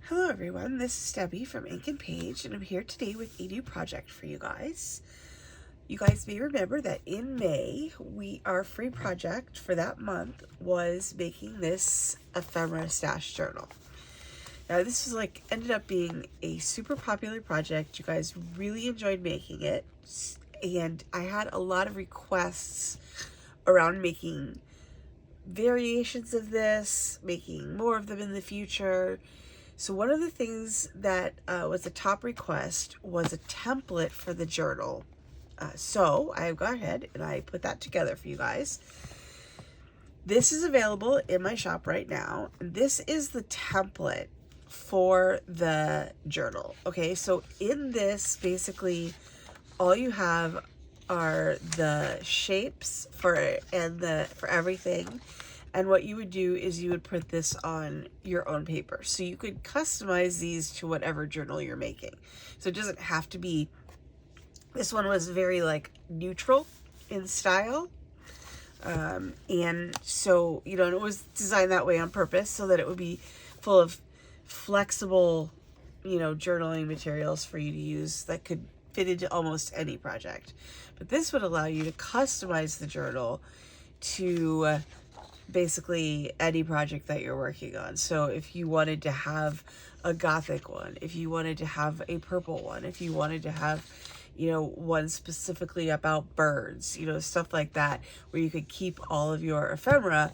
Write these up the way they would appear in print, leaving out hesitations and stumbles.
Hello everyone, this is Debbie from Ink and Page, and I'm here today with a new project for you guys. You guys may remember that in May, our free project for that month was making this ephemera stash journal. Now this was ended up being a super popular project. You guys really enjoyed making it, and I had a lot of requests around making variations of this, making more of them in the future. So one of the things that was a top request was a template for the journal. So I go ahead and I put that together for you guys. This is available in my shop right now. This is the template for the journal. Okay, so in this, basically, all you have are the shapes for everything. And what you would do is you would print this on your own paper. So you could customize these to whatever journal you're making. So it doesn't have to be, this one was very neutral in style. And so, it was designed that way on purpose so that it would be full of flexible, journaling materials for you to use that could fit into almost any project. But this would allow you to customize the journal to basically any project that you're working on. So if you wanted to have a gothic one, if you wanted to have a purple one, if you wanted to have, one specifically about birds, stuff like that, where you could keep all of your ephemera,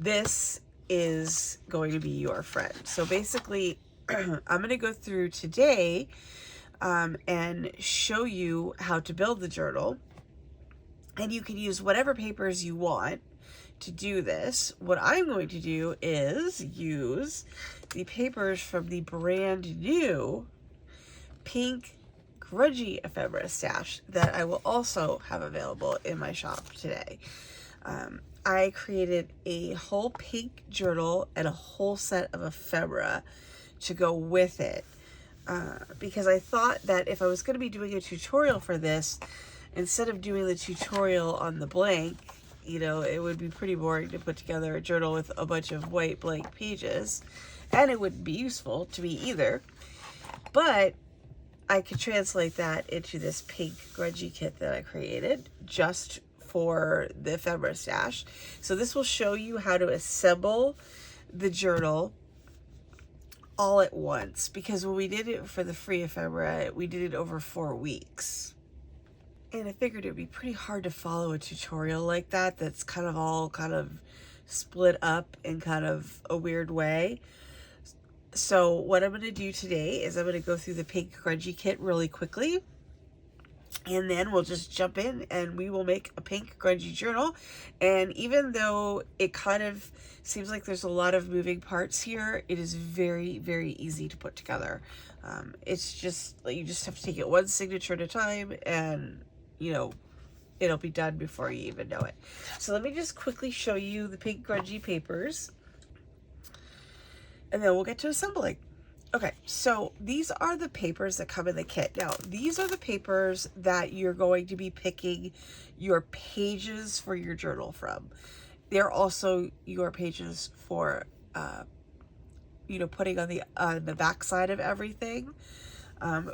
this is going to be your friend. So basically, I'm going to go through today and show you how to build the journal. And you can use whatever papers you want to do this. What I'm going to do is use the papers from the brand new pink Grungy ephemera stash that I will also have available in my shop today. I created a whole pink journal and a whole set of ephemera to go with it because I thought that if I was going to be doing a tutorial for this, instead of doing the tutorial on the blank, it would be pretty boring to put together a journal with a bunch of white blank pages, and it wouldn't be useful to me either. But I could translate that into this pink Grungy kit that I created just for the ephemera stash. So this will show you how to assemble the journal all at once, because when we did it for the free ephemera, we did it over 4 weeks. And I figured it'd be pretty hard to follow a tutorial like that that's kind of split up in kind of a weird way. So what I'm going to do today is I'm going to go through the pink Grungy kit really quickly. And then we'll just jump in and we will make a pink Grungy journal. And even though it kind of seems like there's a lot of moving parts here, it is very, very easy to put together. It's just, you just have to take it one signature at a time, and it'll be done before you even know it. So let me just quickly show you the pink Grungy papers, and then we'll get to assembling. Okay, so these are the papers that come in the kit. Now, these are the papers that you're going to be picking your pages for your journal from. They're also your pages for, putting on the back side of everything.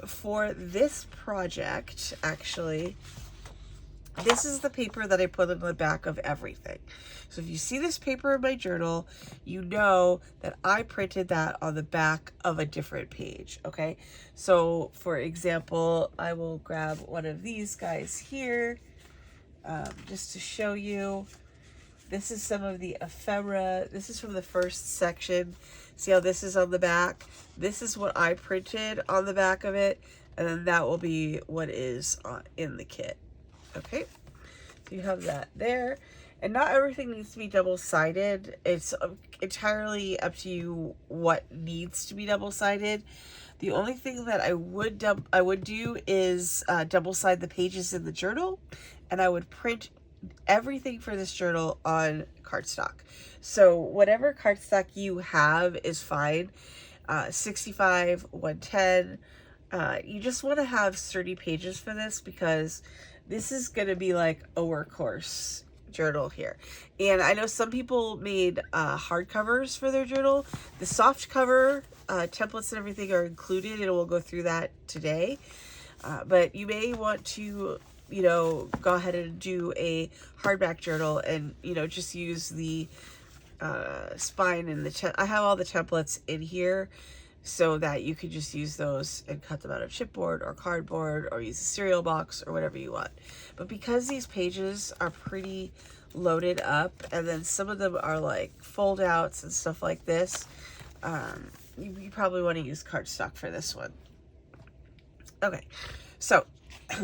For this project, actually, this is the paper that I put on the back of everything. So if you see this paper in my journal, you know that I printed that on the back of a different page, okay? So, for example, I will grab one of these guys here, just to show you. This is some of the ephemera. This is from the first section. See how this is on the back? This is what I printed on the back of it, and then that will be what is in the kit. Okay, so you have that there. And not everything needs to be double-sided. It's entirely up to you what needs to be double-sided. The only thing that I would do is double-side the pages in the journal, and I would print everything for this journal on cardstock. So whatever cardstock you have is fine. 65, 110. You just want to have sturdy pages for this, because this is going to be like a workhorse journal here. And I know some people made hardcovers for their journal. The soft cover templates and everything are included, and we'll go through that today. But you may want to, you know, go ahead and do a hardback journal and, you know, just use the spine and I have all the templates in here so that you can just use those and cut them out of chipboard or cardboard or use a cereal box or whatever you want. But because these pages are pretty loaded up, and then some of them are like fold outs and stuff like this, you probably want to use cardstock for this one. Okay, so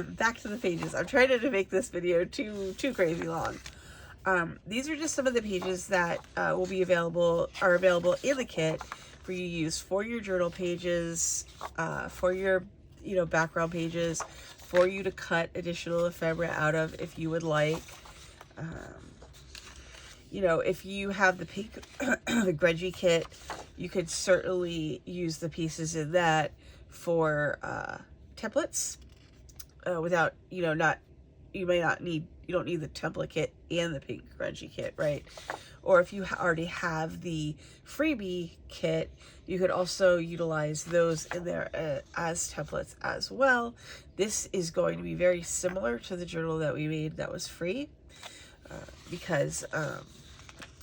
back to the pages. I'm trying to make this video too crazy long. These are just some of the pages that are available in the kit for you to use for your journal pages, for your, you know, background pages, for you to cut additional ephemera out of if you would like. You know, if you have the pink the Grungy kit, you could certainly use the pieces in that for templates without, you know, you don't need the template kit and the pink Grungy kit, right? Or if you already have the freebie kit, you could also utilize those in there as templates as well. This is going to be very similar to the journal that we made that was free, because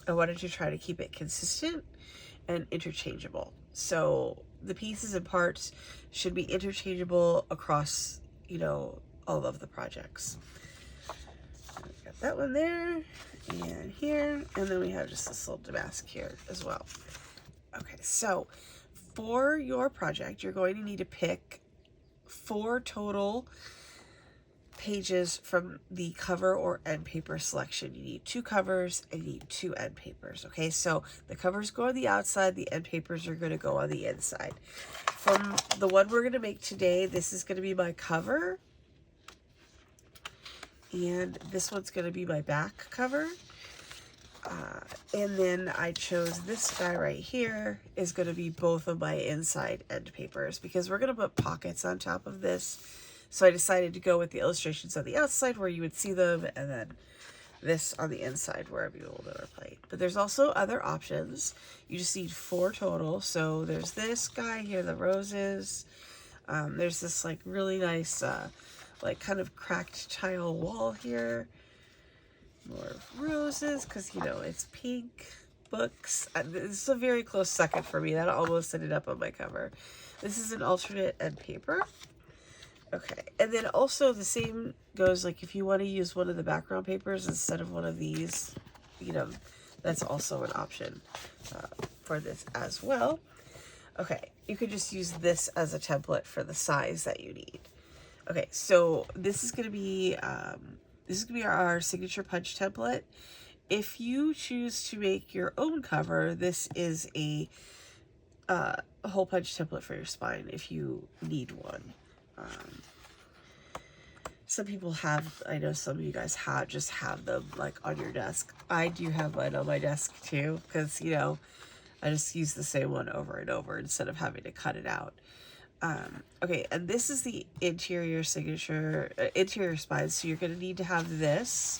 I wanted to try to keep it consistent and interchangeable. So the pieces and parts should be interchangeable across, you know, all of the projects. Got that one there and here, and then we have just this little damask here as well. Okay, so for your project, you're going to need to pick 4 total pages from the cover or end paper selection. You need 2 covers and you need 2 end papers. Okay, so the covers go on the outside, the end papers are going to go on the inside. From the one we're going to make today, this is going to be my cover, and this one's going to be my back cover. And then I chose this guy right here is going to be both of my inside end papers, because we're going to put pockets on top of this. So I decided to go with the illustrations on the outside where you would see them, and then this on the inside where it'd be a little bit more plain. But there's also other options. You just need 4 total. So there's this guy here, the roses. There's this like really nice, like kind of cracked tile wall here. More roses, because, you know, it's pink. Books. This is a very close second for me. That almost ended up on my cover. This is an alternate end paper. Okay, and then also the same goes, like, if you want to use one of the background papers instead of one of these, you know, that's also an option for this as well. Okay, you could just use this as a template for the size that you need. Okay, so this is going to be our signature punch template. If you choose to make your own cover, this is a hole punch template for your spine if you need one. Some people have, I know some of you guys just have them like on your desk. I do have mine on my desk too, because, you know, I just use the same one over and over instead of having to cut it out. Okay, and this is the interior signature, interior spines, so you're going to need to have this.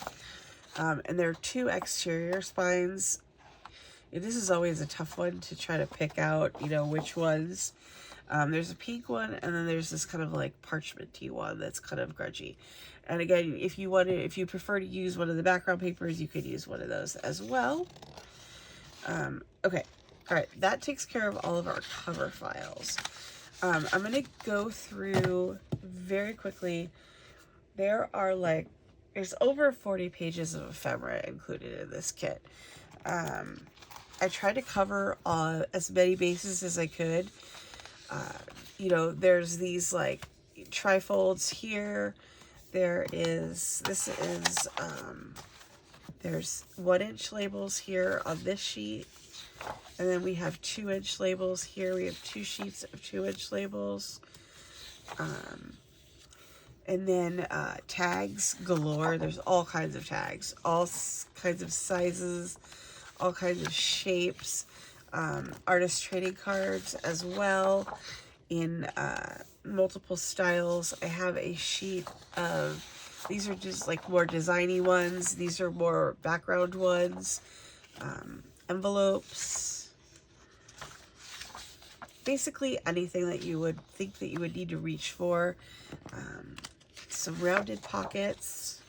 And there are 2 exterior spines. And this is always a tough one to try to pick out, you know, which ones. There's a pink one, and then there's this kind of like parchment-y one that's kind of grungy. And again, if you prefer to use one of the background papers, you could use one of those as well. Okay, all right, that takes care of all of our cover files. I'm going to go through very quickly. There's over 40 pages of ephemera included in this kit. I tried to cover as many bases as I could. You know, there's these like trifolds here. There's 1-inch labels here on this sheet. And then we have 2-inch labels here. We have 2 sheets of 2-inch labels. And then tags galore. There's all kinds of tags, all kinds of sizes, all kinds of shapes. Artist trading cards as well in multiple styles. I have a sheet of, these are just like more designy ones. These are more background ones. Envelopes. basically anything that you would think that you would need to reach for. Some rounded pockets,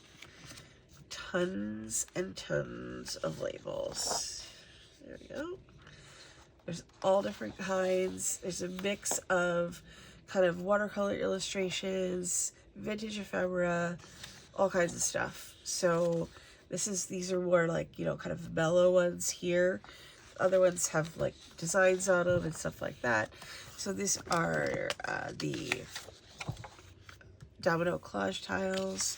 tons and tons of labels. There we go. There's all different kinds. There's a mix of kind of watercolor illustrations, vintage ephemera, all kinds of stuff. So these are more like, you know, kind of mellow ones here. Other ones have like designs on them and stuff like that. So these are the domino collage tiles,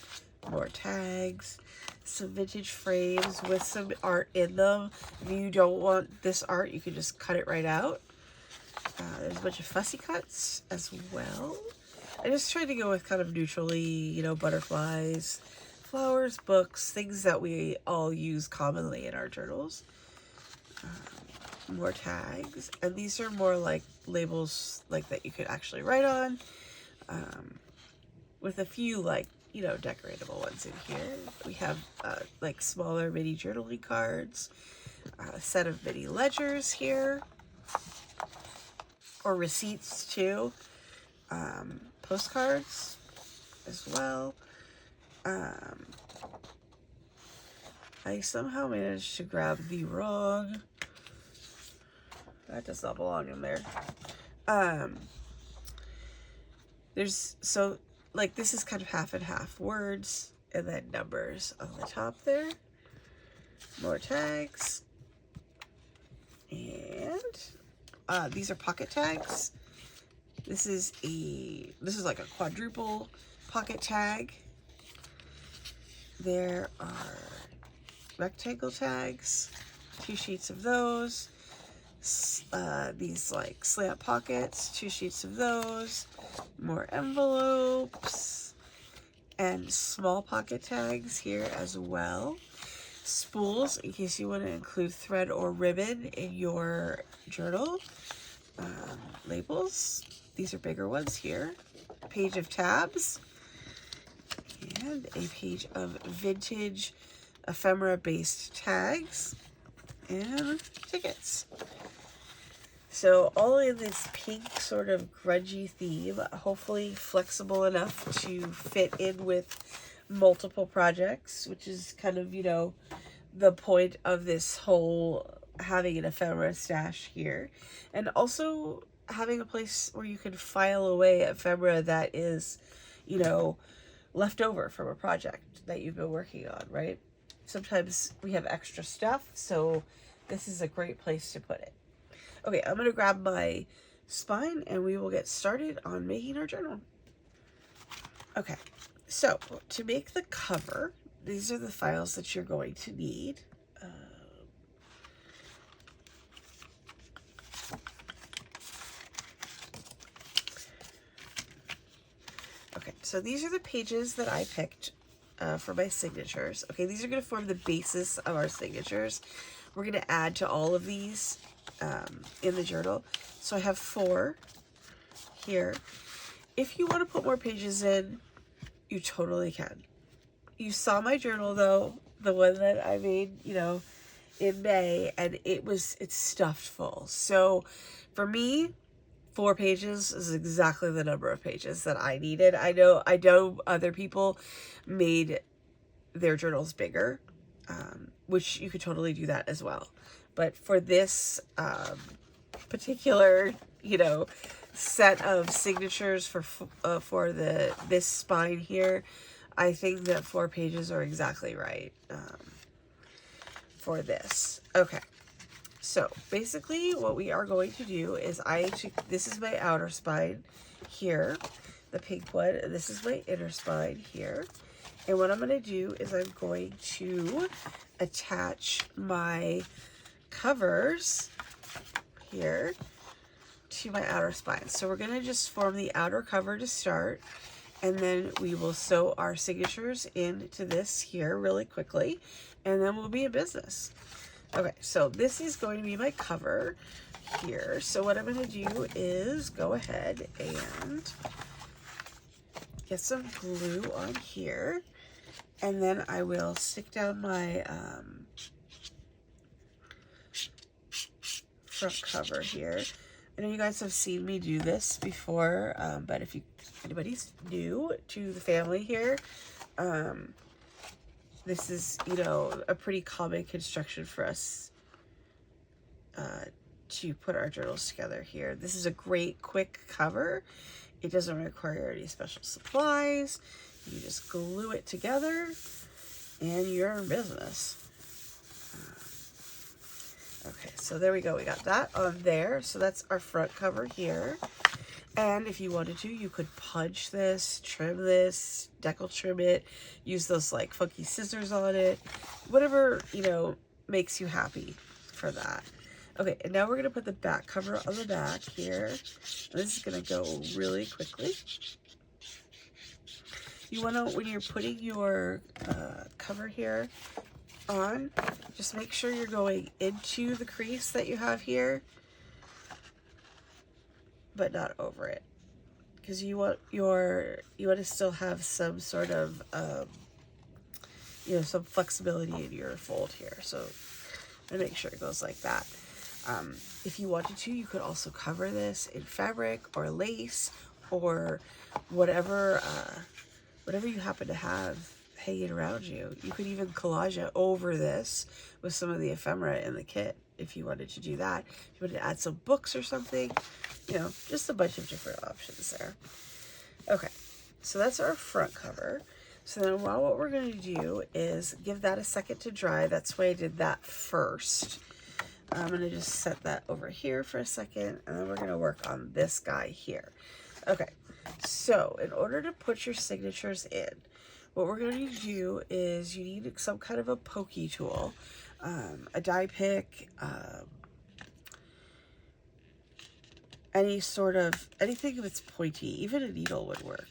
more tags, some vintage frames with some art in them. If you don't want this art, you can just cut it right out. There's a bunch of fussy cuts as well. I just tried to go with kind of neutrally, you know, butterflies, flowers, books, things that we all use commonly in our journals. More tags, and these are more like labels like that you could actually write on, with a few like, you know, decoratable ones in here. We have like smaller mini journaling cards, a set of mini ledgers here, or receipts too, postcards as well. I somehow managed to grab the wrong, that does not belong in there. There's, so like this is kind of half and half, words and then numbers on the top there. More tags. And these are pocket tags. This is like a quadruple pocket tag. There are rectangle tags, 2 sheets of those. These like slant pockets, 2 sheets of those. More envelopes and small pocket tags here as well. Spools in case you want to include thread or ribbon in your journal. Labels, these are bigger ones here. A page of tabs and a page of vintage ephemera based tags and tickets. So all in this pink sort of grungy theme, hopefully flexible enough to fit in with multiple projects, which is kind of, you know, the point of this whole having an ephemera stash here. And also having a place where you can file away ephemera that is, you know, left over from a project that you've been working on, right? Sometimes we have extra stuff, so this is a great place to put it. Okay, I'm going to grab my spine and we will get started on making our journal. Okay, so to make the cover, these are the files that you're going to need. Okay, so these are the pages that I picked for my signatures. Okay, these are going to form the basis of our signatures. We're going to add to all of these in the journal. So I have 4 here. If you want to put more pages in, you totally can. You saw my journal though, the one that I made, you know, in May, and it's stuffed full. So for me, 4 pages is exactly the number of pages that I needed. I know other people made their journals bigger, which you could totally do that as well. But for this particular, you know, set of signatures for this spine here, I think that 4 pages are exactly right for this. Okay, so basically what we are going to do is this is my outer spine here, the pink one, and this is my inner spine here. And what I'm going to do is I'm going to attach my covers here to my outer spine. So we're going to just form the outer cover to start, and then we will sew our signatures into this here really quickly, and then we'll be in business. Okay, so this is going to be my cover here. So what I'm going to do is go ahead and get some glue on here, and then I will stick down my front cover here. I know you guys have seen me do this before, but if anybody's new to the family here, this is, you know, a pretty common construction for us to put our journals together here. This is a great quick cover. It doesn't require any special supplies. You just glue it together and you're in business. Okay, so there we go. We got that on there. So that's our front cover here. And if you wanted to, you could punch this, trim this, decal trim it, use those like funky scissors on it, whatever, you know, makes you happy for that. Okay, and now we're gonna put the back cover on the back here. And this is gonna go really quickly. You wanna, when you're putting your cover here on, just make sure you're going into the crease that you have here, but not over it, because you want to still have some sort of you know, some flexibility in your fold here. So and make sure it goes like that. If you wanted to, you could also cover this in fabric or lace or whatever whatever you happen to have hanging around you. You could even collage it over this with some of the ephemera in the kit if you wanted to do that. If you wanted to add some books or something, you know, just a bunch of different options there. Okay, so that's our front cover. So then what we're going to do is give that a second to dry. That's why I did that first. I'm going to just set that over here for a second, and then we're going to work on this guy here. Okay, so in order to put your signatures in, what we're going to do is you need some kind of a pokey tool, a die pick, anything that's pointy, even a needle would work.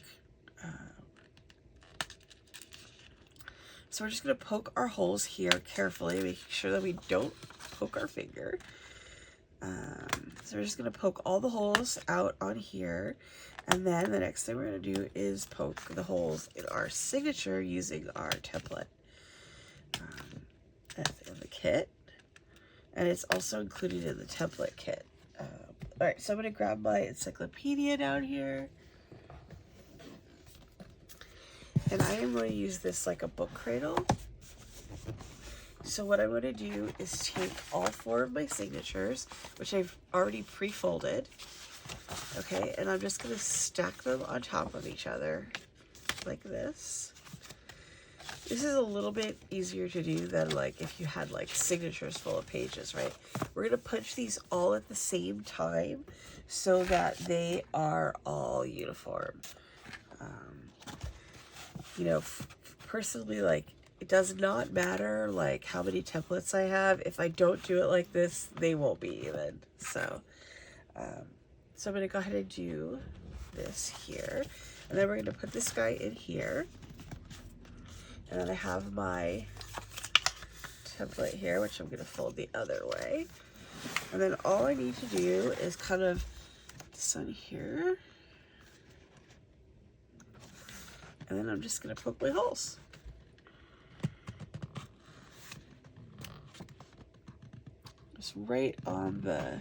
So we're just going to poke our holes here carefully, making sure that we don't poke our finger. So we're just going to poke all the holes out on here. And then the next thing we're going to do is poke the holes in our signature using our template. That's in the kit. And it's also included in the template kit. Alright, so I'm going to grab my encyclopedia down here. And I am going to use this like a book cradle. So what I'm going to do is take all 4 of my signatures, which I've already pre-folded. Okay, and I'm just going to stack them on top of each other like this. This is a little bit easier to do than like if you had like signatures full of pages, right? We're going to punch these all at the same time so that they are all uniform. You know, personally, like, it does not matter like how many templates I have. If I don't do it like this, they won't be even. So I'm going to go ahead and do this here. And then we're going to put this guy in here. And then I have my template here, which I'm going to fold the other way. And then all I need to do is kind of this on here. And then I'm just going to poke my holes. Just right on the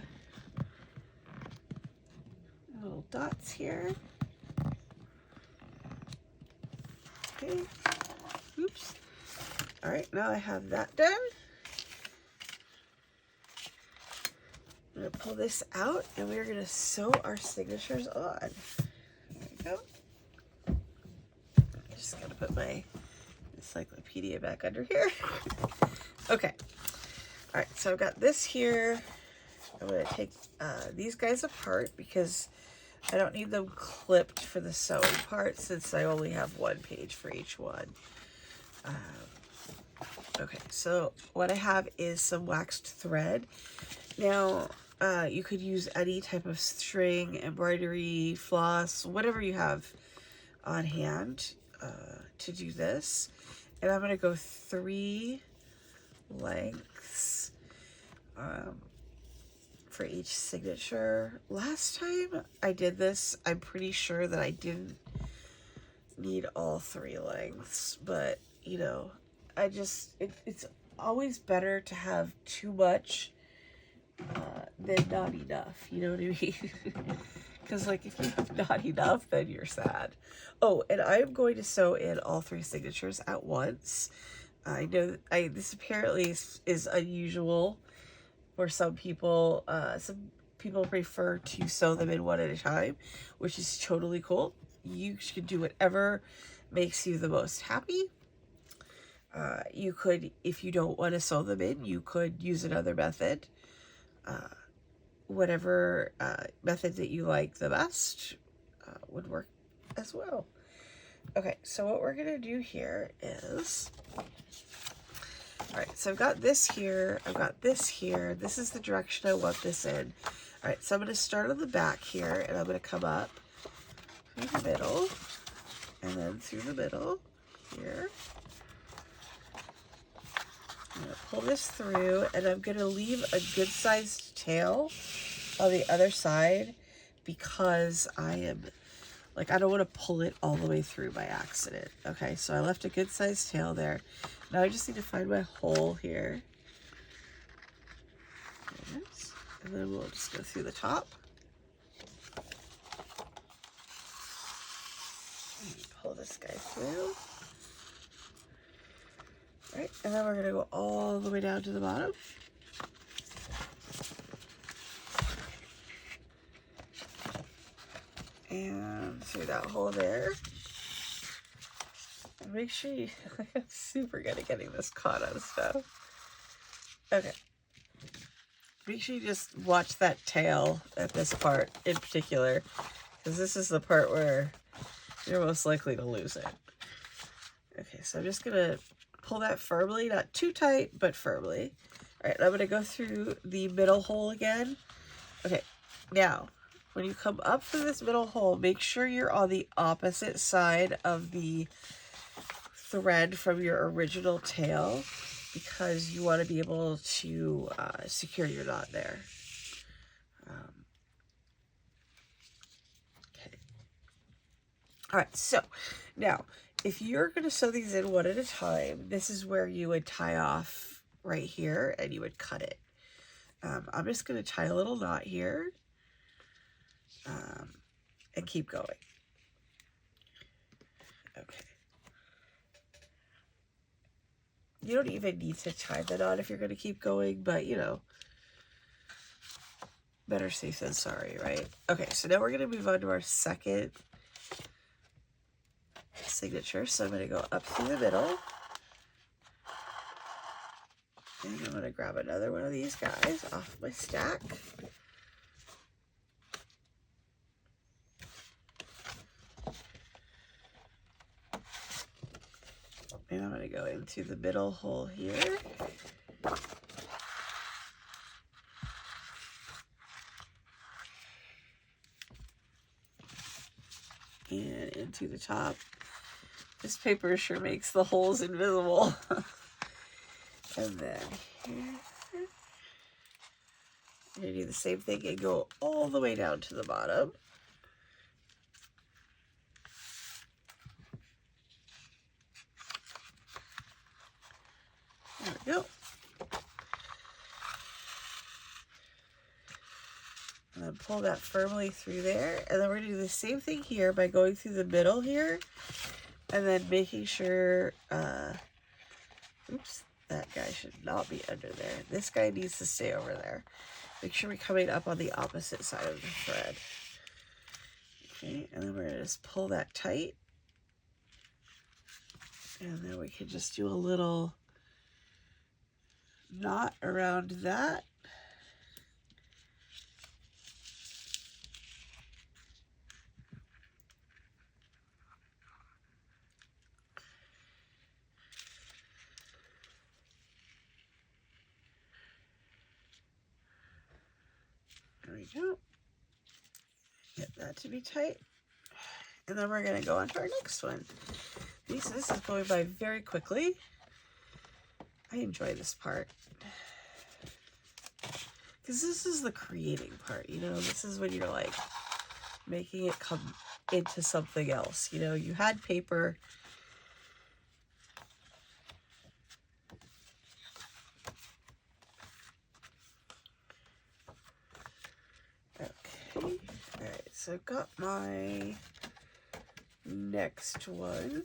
little dots here. Okay. Oops. All right, now I have that done. I'm going to pull this out and we're going to sew our signatures on. There we go. Just gotta put my encyclopedia back under here. Okay. All right, so I've got this here. I'm gonna take these guys apart because I don't need them clipped for the sewing part since I only have 1 page for each one. Okay, so what I have is some waxed thread. Now, you could use any type of string, embroidery, floss, whatever you have on hand to do this. And I'm going to go 3 lengths for each signature. Last time I did this, I'm pretty sure that I didn't need all 3 lengths, but you know, it's always better to have too much than not enough, you know what I mean? Because like if you have not enough, then you're sad. Oh, and I'm going to sew in all 3 signatures at once. I know this apparently is unusual for some people. Some people prefer to sew them in one at a time, which is totally cool. You should do whatever makes you the most happy. You could, if you don't want to sew them in, you could use another method. Whatever method that you like the best would work as well. Okay, so what we're gonna do here is, all right, so I've got this here, I've got this here. This is the direction I want this in. All right, so I'm gonna start on the back here, and I'm gonna come up through the middle, and then through the middle here. I'm gonna pull this through, and I'm gonna leave a good sized tail on the other side because I don't want to pull it all the way through by accident. Okay, so I left a good sized tail there. Now I just need to find my hole here. And then we'll just go through the top. Pull this guy through. All right, and then we're gonna go all the way down to the bottom. And through that hole there. And make sure you, I'm super good at getting this caught on stuff. Okay. Make sure you just watch that tail at this part in particular, because this is the part where you're most likely to lose it. Okay, so I'm just gonna pull that firmly, not too tight, but firmly. All right, I'm gonna go through the middle hole again. Okay, now, when you come up through this middle hole, make sure you're on the opposite side of the thread from your original tail, because you want to be able to secure your knot there. Okay. All right, so now, if you're going to sew these in one at a time, this is where you would tie off right here, and you would cut it. I'm just going to tie a little knot here. And keep going. Okay. You don't even need to tie the knot if you're going to keep going, but you know, better safe than sorry, right? Okay, so now we're going to move on to our second signature. So I'm going to go up through the middle. And I'm going to grab another one of these guys off my stack. And I'm going to go into the middle hole here. And into the top. This paper sure makes the holes invisible. And then here. I'm going to do the same thing and go all the way down to the bottom. There we go. And then pull that firmly through there. And then we're going to do the same thing here by going through the middle here. And then making sure, oops, that guy should not be under there. This guy needs to stay over there. Make sure we're coming up on the opposite side of the thread. Okay, and then we're going to just pull that tight. And then we can just do a little knot around that. There we go. Get that to be tight. And then we're going to go on to our next one. This is going by very quickly. I enjoy this part. Because this is the creating part, you know? This is when you're like making it come into something else. You know, you had paper. so I've got my next one.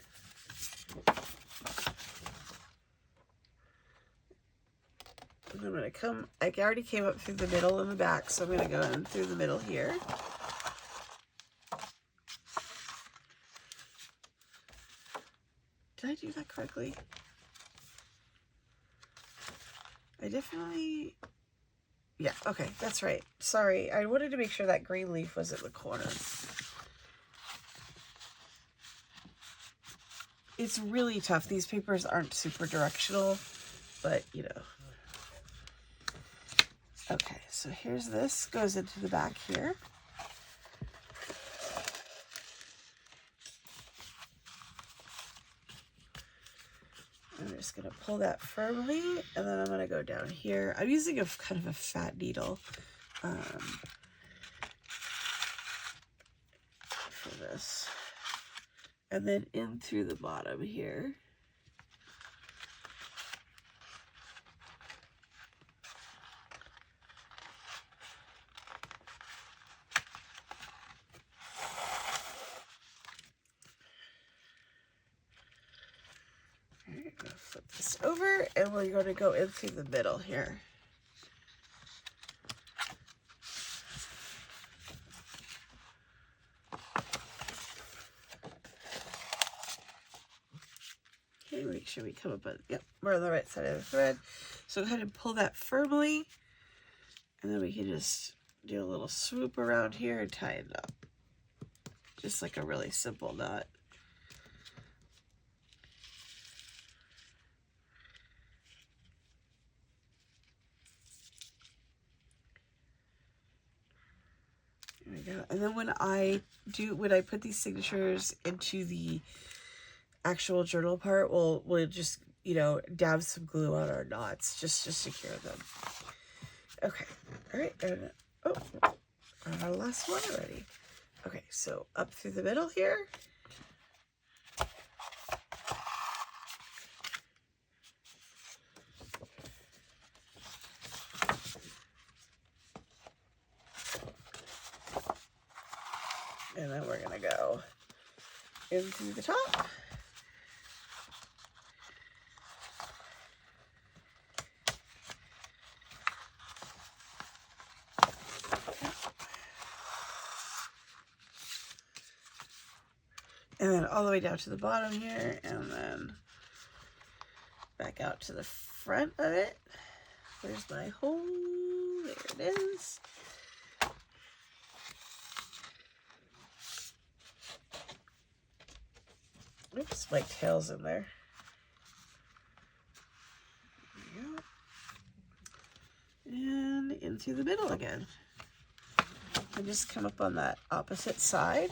And I'm going to come, I already came up through the middle and the back, so I'm going to go in through the middle here. Did I do that correctly? I definitely, yeah, okay, that's right. Sorry, I wanted to make sure that green leaf was at the corner. It's really tough. These papers aren't super directional, but you know. Okay, so here's this, goes into the back here. I'm just gonna pull that firmly, and then I'm gonna go down here. I'm using a kind of a fat needle for this. And then in through the bottom here. Alright, I'm gonna flip this over, and we're gonna go in through the middle here. Okay, make sure we come up on, yep, we're on the right side of the thread. So go ahead and pull that firmly, and then we can just do a little swoop around here and tie it up. Just like a really simple knot. There we go. And then when I put these signatures into the actual journal part, we'll just, you know, dab some glue on our knots just to secure them. Okay. All right. And, oh, our last one already. Okay, so up through the middle here. And then we're gonna go in through the top. And then all the way down to the bottom here, and then back out to the front of it. Where's my hole? There it is. Oops, my tail's in there. There we go. And into the middle again. And just come up on that opposite side.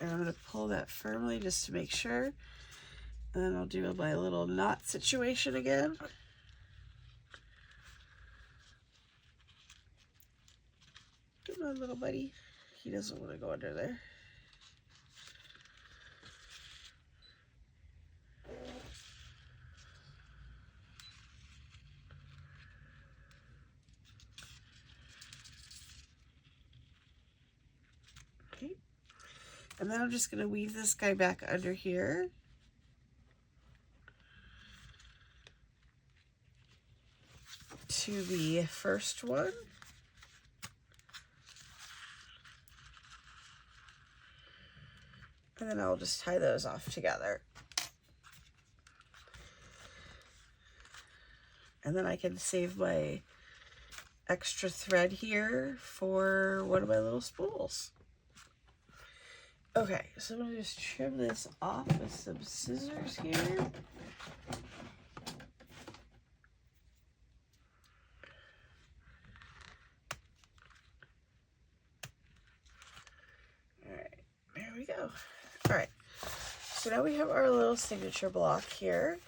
And I'm going to pull that firmly just to make sure. And then I'll do my little knot situation again. Come on, little buddy. He doesn't want to go under there. Okay. And then I'm just going to weave this guy back under here. To the first one. And then I'll just tie those off together. And then I can save my extra thread here for one of my little spools. Okay, so I'm going to just trim this off with some scissors here. Alright, there we go. Alright, so now we have our little signature block here.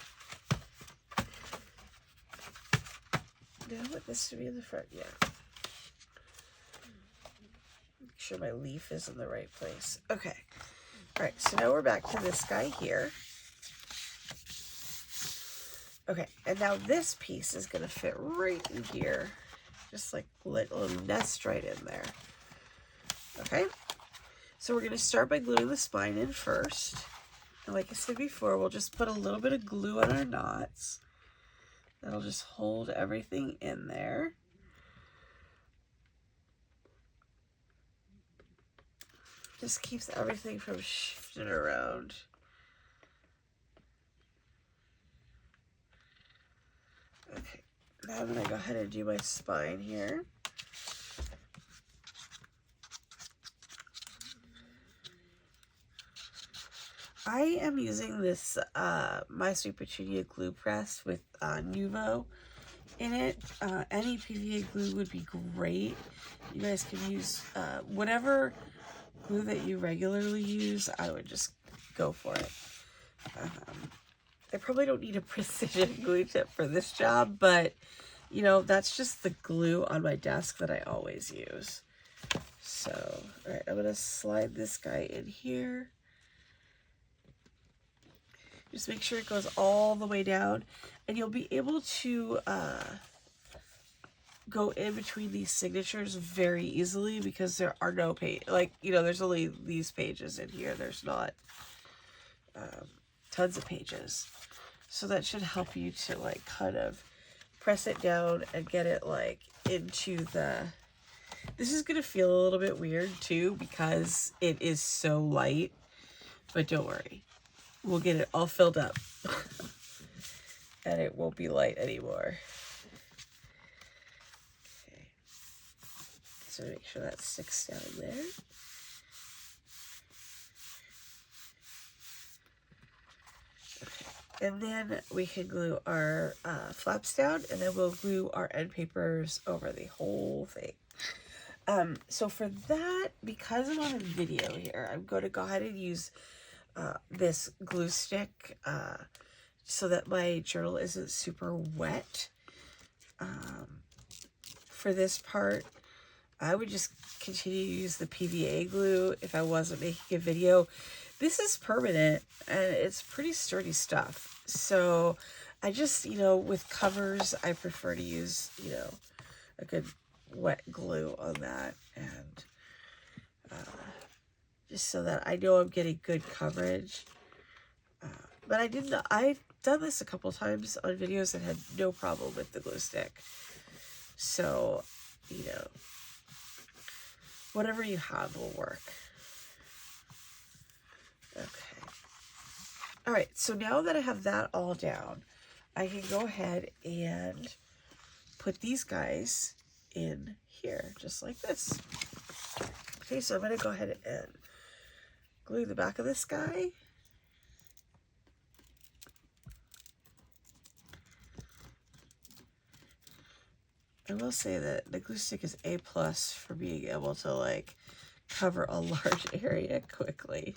Did I want this to be in the front? Yeah. Make sure my leaf is in the right place. Okay. All right, so now we're back to this guy here. Okay, and now this piece is going to fit right in here. Just like let a little nest right in there. Okay, so we're going to start by gluing the spine in first. And like I said before, we'll just put a little bit of glue on our knots. That'll just hold everything in there. Just keeps everything from shifting around. Okay, now I'm going to go ahead and do my spine here. I am using this My Sweet Petunia glue press with Nuvo in it. Any PVA glue would be great. You guys can use whatever glue that you regularly use. I would just go for it. I probably don't need a precision glue tip for this job, but you know, that's just the glue on my desk that I always use. So, all right, I'm gonna slide this guy in here. Just make sure it goes all the way down, and you'll be able to go in between these signatures very easily because there are no page, like, you know, there's only these pages in here. There's not tons of pages. So that should help you to like kind of press it down and get it like into the, this is going to feel a little bit weird too because it is so light, but don't worry. We'll get it all filled up and it won't be light anymore. Okay. So make sure that sticks down there. Okay. And then we can glue our flaps down, and then we'll glue our end papers over the whole thing. So for that, because I'm on a video here, I'm going to go ahead and use this glue stick so that my journal isn't super wet. For this part, I would just continue to use the PVA glue if I wasn't making a video. This is permanent and it's pretty sturdy stuff. So I just, you know, with covers, I prefer to use, you know, a good wet glue on that, and just so that I know I'm getting good coverage. But I've done this a couple times on videos and had no problem with the glue stick. So, you know, whatever you have will work. Okay. All right, so now that I have that all down, I can go ahead and put these guys in here, just like this. Okay, so I'm going to go ahead and glue the back of this guy. I will say that the glue stick is A+ for being able to like cover a large area quickly.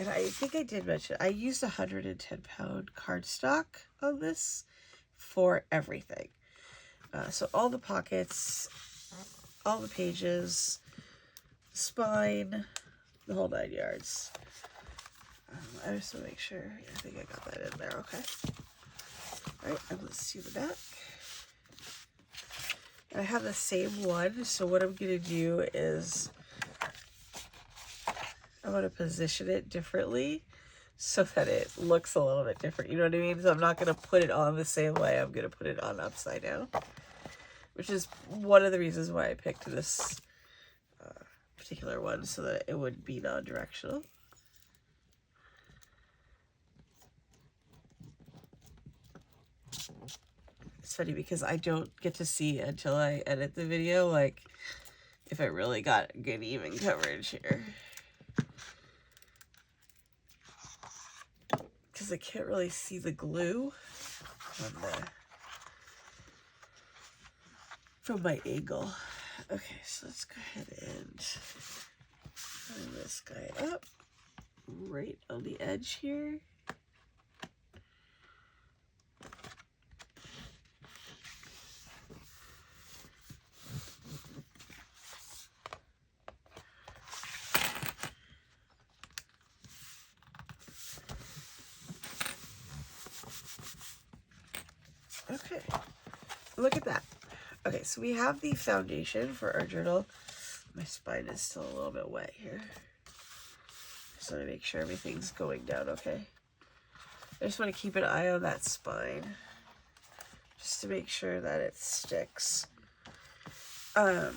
And I think I did mention, I used 110-pound cardstock on this for everything. So all the pockets, all the pages, spine, the whole 9 yards. I just want to make sure. Yeah, I think I got that in there. Okay. All right, and let's do the back. And I have the same one, so what I'm going to do is I'm going to position it differently so that it looks a little bit different. You know what I mean? So I'm not going to put it on the same way. I'm going to put it on upside down, which is one of the reasons why I picked this particular one, so that it would be non-directional. It's funny because I don't get to see until I edit the video, like, if I really got good even coverage here. Because I can't really see the glue from my angle. Okay, so let's go ahead and line this guy up right on the edge here. Okay, look at that. Okay, so we have the foundation for our journal. My spine is still a little bit wet here. Just want to make sure everything's going down okay. I just want to keep an eye on that spine, just to make sure that it sticks. I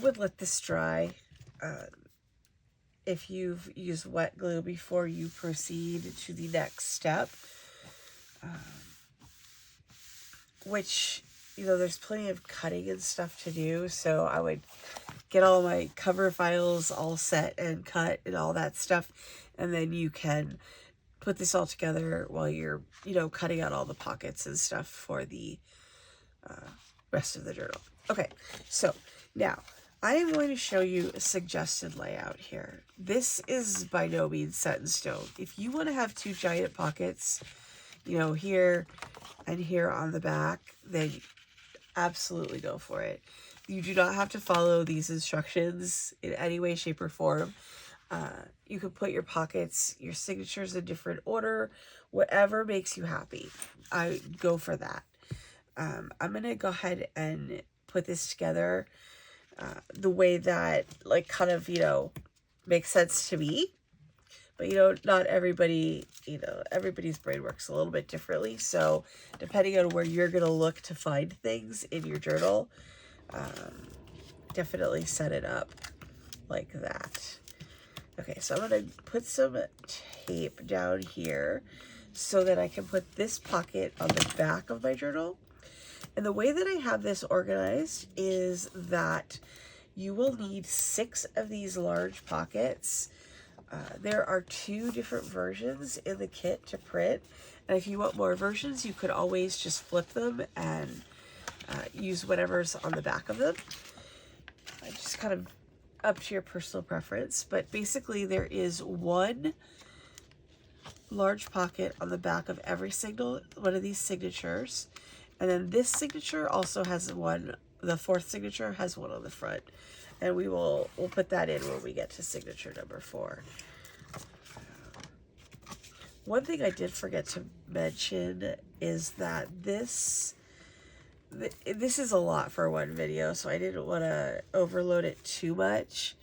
would let this dry if you've used wet glue before you proceed to the next step. Which, you know, there's plenty of cutting and stuff to do, so I would get all my cover files all set and cut and all that stuff, and then you can put this all together while you're, you know, cutting out all the pockets and stuff for the rest of the journal. Okay, so now I am going to show you a suggested layout here. This is by no means set in stone. If you want to have two giant pockets, you know, here and here on the back, then absolutely go for it. You do not have to follow these instructions in any way, shape, or form. You can put your pockets, your signatures in different order, whatever makes you happy. I go for that. I'm going to go ahead and put this together the way that, like, kind of, you know, makes sense to me. But, you know, not everybody, you know, everybody's brain works a little bit differently. So depending on where you're going to look to find things in your journal, definitely set it up like that. Okay, so I'm going to put some tape down here so that I can put this pocket on the back of my journal. And the way that I have this organized is that you will need 6 of these large pockets. There are 2 different versions in the kit to print. And if you want more versions, you could always just flip them and use whatever's on the back of them. Just kind of up to your personal preference. But basically there is 1 large pocket on the back of every one of these signatures. And then this signature also has one, the 4th signature has one on the front. And we'll put that in when we get to signature number 4. One thing I did forget to mention is that this is a lot for one video, so I didn't want to overload it too much.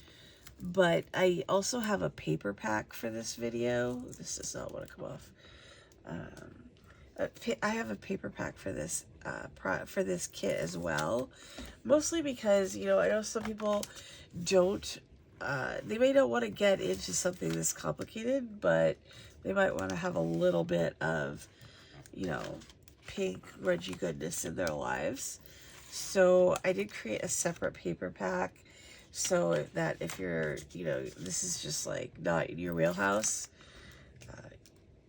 But I also have a paper pack for this video. This does not want to come off. I have a paper pack for this kit as well, mostly because, you know, I know some people don't, they may not want to get into something this complicated, but they might want to have a little bit of, you know, pink grungy goodness in their lives. So I did create a separate paper pack so that if you're, you know, this is just like not in your wheelhouse,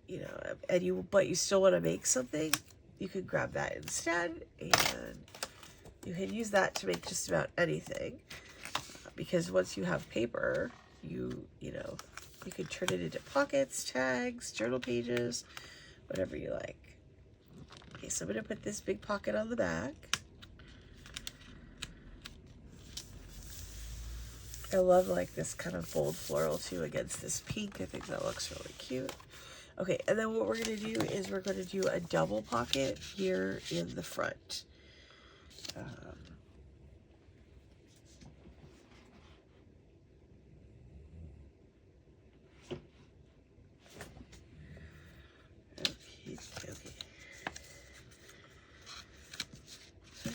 you know, but you still want to make something, you could grab that instead, and you can use that to make just about anything. Because once you have paper, you know, you can turn it into pockets, tags, journal pages, whatever you like. Okay, so I'm going to put this big pocket on the back. I love like this kind of bold floral too against this pink. I think that looks really cute. Okay, and then what we're going to do is we're going to do a double pocket here in the front.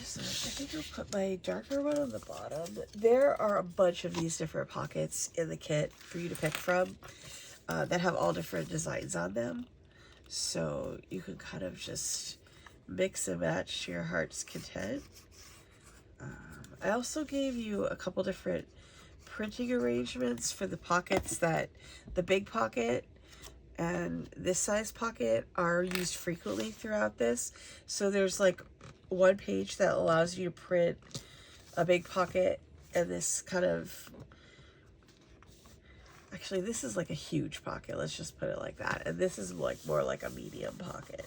So I think I'll put my darker one on the bottom. There are a bunch of these different pockets in the kit for you to pick from. That have all different designs on them, so you can kind of just mix and match to your heart's content. I also gave you a couple different printing arrangements for the pockets. That the big pocket and this size pocket are used frequently throughout this, so there's like one page that allows you to print a big pocket, and this kind of, actually, this is like a huge pocket. Let's just put it like that. And this is like more like a medium pocket.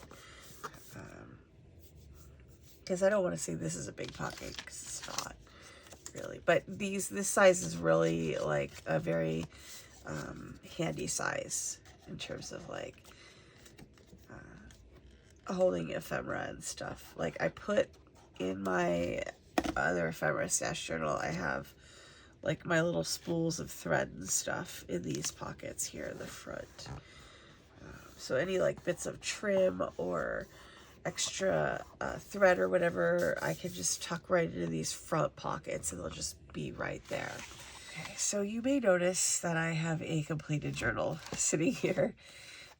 Because I don't want to say this is a big pocket, because it's not really. But this size is really like a very handy size in terms of like holding ephemera and stuff. Like I put in my other ephemera stash journal, I have like my little spools of thread and stuff in these pockets here in the front. So any like bits of trim or extra thread or whatever, I can just tuck right into these front pockets and they'll just be right there. Okay, so you may notice that I have a completed journal sitting here,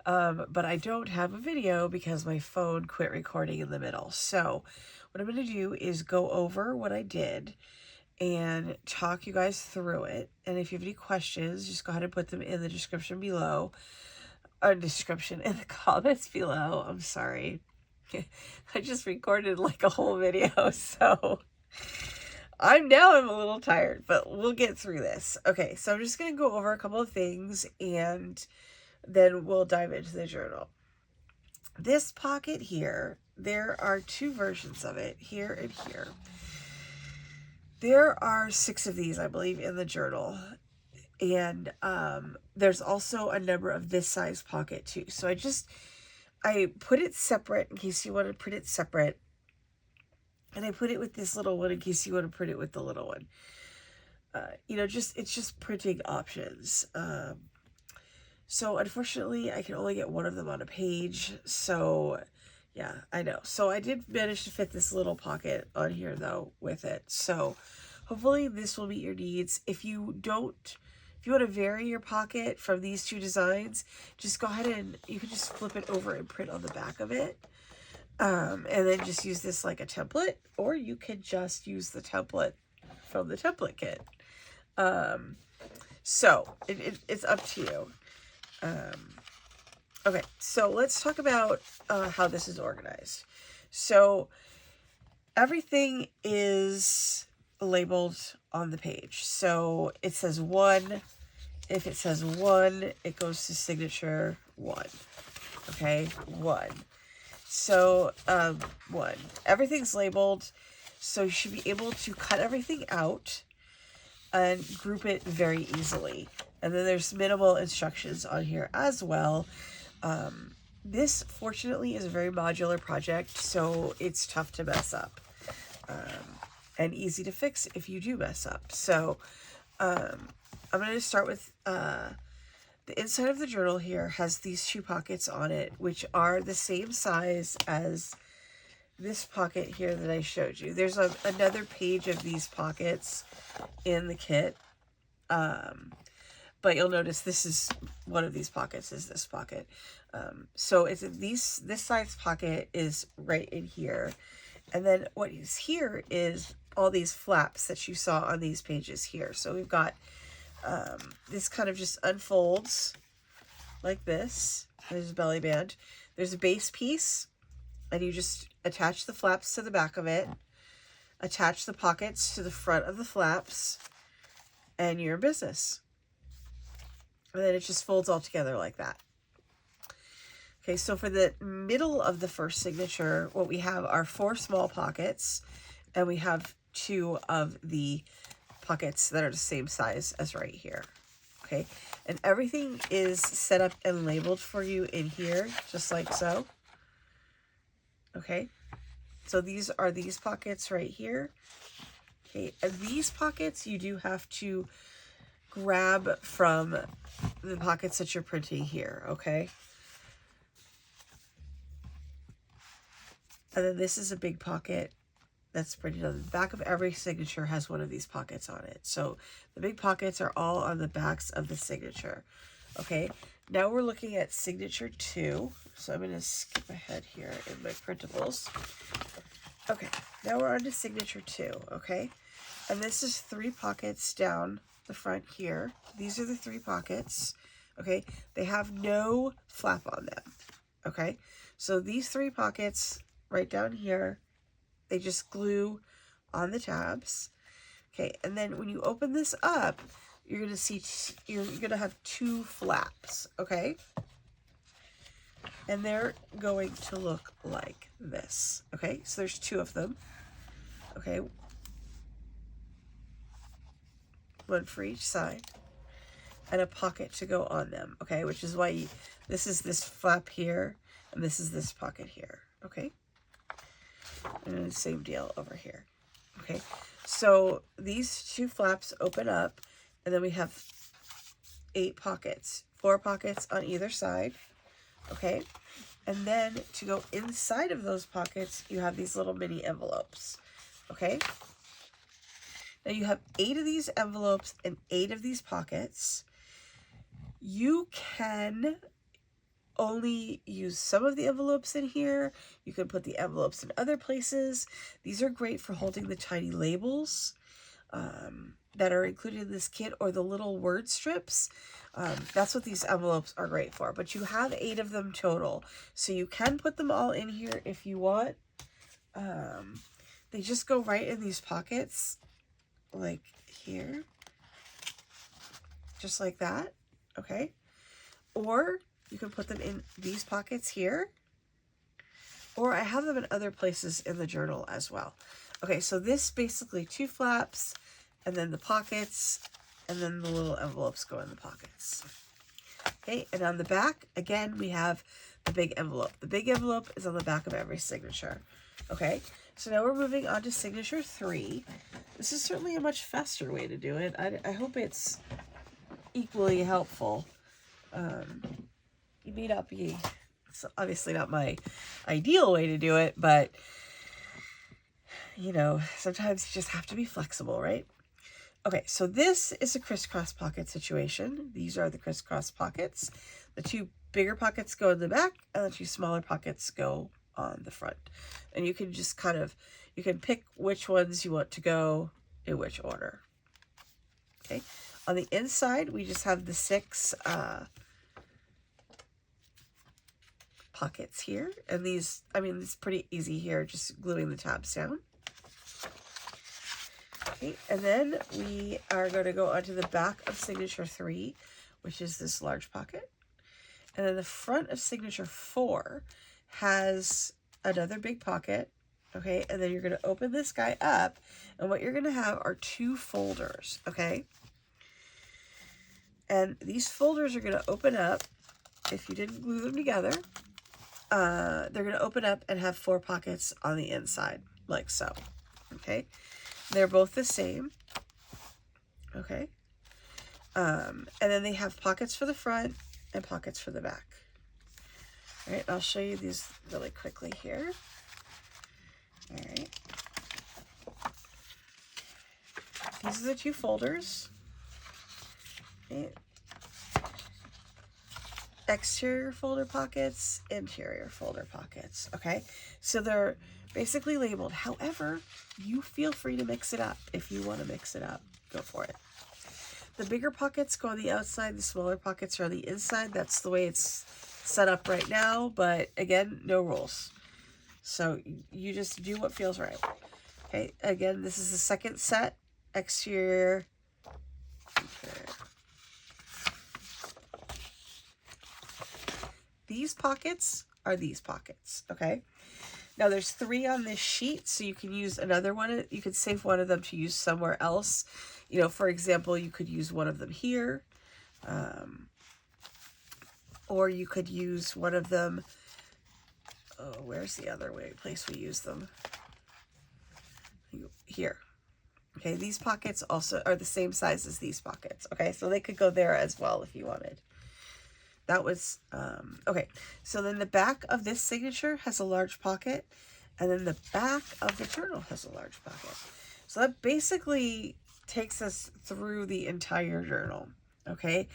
but I don't have a video because my phone quit recording in the middle. So what I'm going to do is go over what I did and talk you guys through it. And if you have any questions, just go ahead and put them in the description below. Description in the comments below. I'm sorry. I just recorded like a whole video, so I'm a little tired, but we'll get through this. Okay, so I'm just going to go over a couple of things and then we'll dive into the journal. This pocket here, there are two versions of it, here and here. There are 6 of these, I believe, in the journal. And there's also a number of this size pocket too. So I put it separate in case you want to print it separate. And I put it with this little one in case you want to print it with the little one. You know, it's just printing options. So unfortunately, I can only get one of them on a page. So yeah, I know. So I did manage to fit this little pocket on here though with it. So hopefully this will meet your needs. If you want to vary your pocket from these two designs, just go ahead and you can just flip it over and print on the back of it. And then just use this like a template, or you could just use the template from the template kit. So it's up to you. Okay, so let's talk about how this is organized. So everything is labeled on the page. So it says 1. If it says 1, it goes to signature 1. Okay, 1. So 1. Everything's labeled, so you should be able to cut everything out and group it very easily. And then there's minimal instructions on here as well. This, fortunately, is a very modular project, so it's tough to mess up. And easy to fix if you do mess up. So I'm going to start with the inside of the journal here has these 2 pockets on it, which are the same size as this pocket here that I showed you. There's another page of these pockets in the kit. But you'll notice this is one of these pockets is this pocket. So it's this size pocket is right in here. And then what is here is all these flaps that you saw on these pages here. So we've got this kind of just unfolds like this. There's a belly band. There's a base piece, and you just attach the flaps to the back of it, attach the pockets to the front of the flaps, and you're in business. And then it just folds all together like that. Okay, so for the middle of the first signature, what we have are 4 small pockets, and we have 2 of the pockets that are the same size as right here. Okay, and everything is set up and labeled for you in here, just like so. Okay, so these are these pockets right here. Okay, and these pockets you do have to grab from the pockets that you're printing here, okay? And then this is a big pocket that's printed on the back of every signature has one of these pockets on it. So the big pockets are all on the backs of the signature. Okay, now we're looking at signature 2. So I'm going to skip ahead here in my printables. Okay, now we're on to signature 2, okay? And this is 3 pockets down the front here. These are the 3 pockets, okay? They have no flap on them, okay? So these 3 pockets right down here, they just glue on the tabs. Okay, and then when you open this up, you're going to see, you're going to have 2 flaps, okay? And they're going to look like this, okay? So there's 2 of them, okay? One for each side, and a pocket to go on them, okay? Which is why this is this flap here, and this is this pocket here, Okay. And the same deal over here. Okay. So these two flaps open up, and then we have 8 pockets, 4 pockets on either side. Okay. And then to go inside of those pockets, you have these little mini envelopes. Okay. Now you have 8 of these envelopes and 8 of these pockets. You can only use some of the envelopes in here. You can put the envelopes in other places. These are great for holding the tiny labels that are included in this kit, or the little word strips. That's what these envelopes are great for. But you have 8 of them total, so you can put them all in here if you want. They just go right in these pockets, like here, just like that. Okay. Or you can put them in these pockets here, or I have them in other places in the journal as well. Okay, so this basically 2 flaps, and then the pockets, and then the little envelopes go in the pockets. Okay, and on the back, again, we have the big envelope. The big envelope is on the back of every signature. Okay, so now we're moving on to signature 3. This is certainly a much faster way to do it. I hope it's equally helpful. It may not be, it's obviously not my ideal way to do it, but you know, sometimes you just have to be flexible, right? Okay, so this is a crisscross pocket situation. These are the crisscross pockets. The 2 bigger pockets go in the back, and the 2 smaller pockets go on the front. And you can just kind of, you can pick which ones you want to go in which order. Okay, on the inside, we just have the 6 pockets here, and these, I mean, it's pretty easy here, just gluing the tabs down. Okay, and then we are going to go onto the back of signature 3, which is this large pocket. And then the front of signature 4 has another big pocket. Okay, and then you're going to open this guy up, and what you're going to have are 2 folders. Okay, and these folders are going to open up, if you didn't glue them together, they're going to open up and have 4 pockets on the inside, like so. Okay, they're both the same. Okay, and then they have pockets for the front and pockets for the back. All right, I'll show you these really quickly here. All right, these are the 2 folders. Okay. Exterior folder pockets, interior folder pockets. Okay, so they're basically labeled. However, you feel free to mix it up. If you want to mix it up, go for it. The bigger pockets go on the outside, the smaller pockets are on the inside. That's the way it's set up right now, but again, no rules. So you just do what feels right. Okay, again, this is the second set, exterior, interior. These pockets are these pockets, okay? Now there's 3 on this sheet, so you can use another one. You could save one of them to use somewhere else. You know, for example, you could use one of them here. Or you could use one of them, oh, where's the other place we use them? Here. Okay, these pockets also are the same size as these pockets, okay? So they could go there as well if you wanted. That was, okay, so then the back of this signature has a large pocket, and then the back of the journal has a large pocket. So that basically takes us through the entire journal, okay?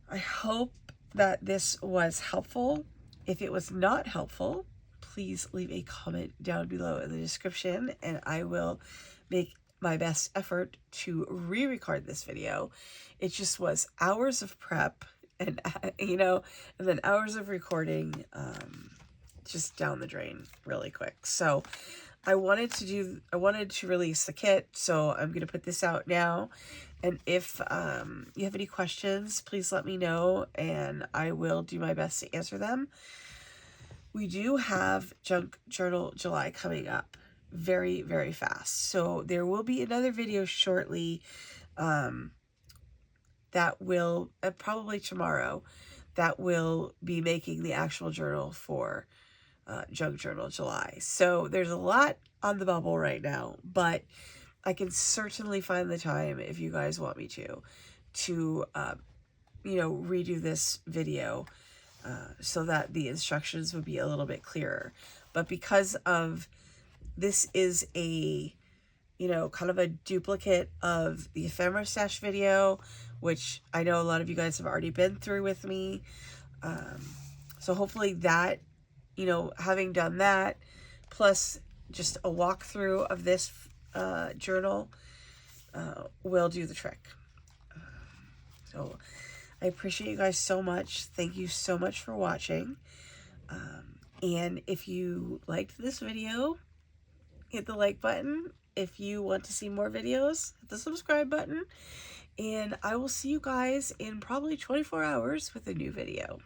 I hope that this was helpful. If it was not helpful, please leave a comment down below in the description, and I will make my best effort to re-record this video. It just was hours of prep, and you know, and then hours of recording, just down the drain really quick. So I wanted to release the kit, so I'm going to put this out now. And if you have any questions, please let me know, and I will do my best to answer them. We do have Junk Journal July coming up very, very fast. So there will be another video shortly that will, probably tomorrow, that will be making the actual journal for Junk Journal July. So there's a lot on the bubble right now, but I can certainly find the time, if you guys want me to you know, redo this video so that the instructions would be a little bit clearer. But because of this is a, you know, kind of a duplicate of the Ephemera Stash video, which I know a lot of you guys have already been through with me. So hopefully that, you know, having done that, plus just a walkthrough of this journal will do the trick. So I appreciate you guys so much. Thank you so much for watching. And if you liked this video, hit the like button. If you want to see more videos, hit the subscribe button. And I will see you guys in probably 24 hours with a new video.